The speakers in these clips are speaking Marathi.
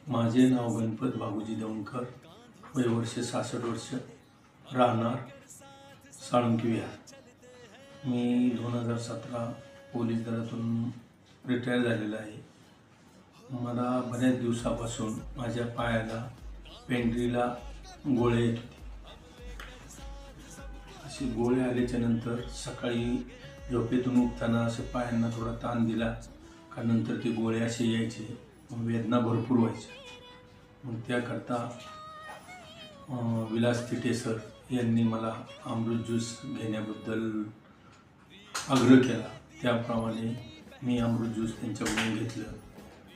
माझे नाव गणपत बाबूजी दौंडकर, वय वर्ष 66 वर्ष, राहणार साळुंकी विहार. मी 2017 पोलीस दलातून रिटायर झालेला आहे. मला बऱ्याच दिवसापासून माझ्या पायाला पेंढरीला गोळे येत होते. असे गोळे आल्याच्या नंतर सकाळी झोपेतून उठताना असं पायांना थोडा ताण दिला का नंतर ते गोळे असे यायचे, मग वेदना भरपूर व्हायच्या. मग त्याकरता विलास तिटे सर यांनी मला अमृत ज्यूस घेण्याबद्दल आग्रह केला. त्याप्रमाणे मी अमृत ज्यूस त्यांच्याकडून घेतलं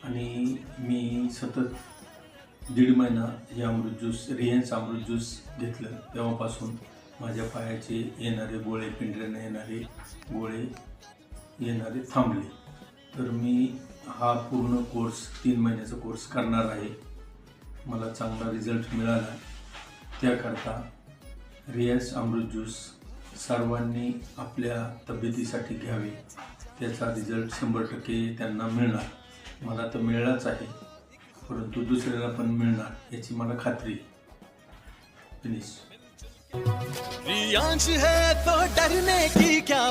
आणि मी सतत 1.5 महिना हे अमृत ज्यूस रियन्स अमृत ज्यूस घेतलं. तेव्हापासून माझ्या पायाचे येणारे गोळे, पिंढऱ्याने येणारे गोळे थांबले. तर मी हा पूर्ण कोर्स 3 महिन्याचा कोर्स करणार आहे. मला चांगला रिझल्ट मिळाला. त्याकरता रियन्स अमृत ज्यूस सर्वांनी आपल्या तब्येतीसाठी घ्यावे. त्याचा रिझल्ट 100% त्यांना मिळणार. मला तर मिळालाच आहे, परंतु दुसऱ्याला पण मिळणार याची मला खात्री आहे. फिनिश. रियांश है तो डरने की क्या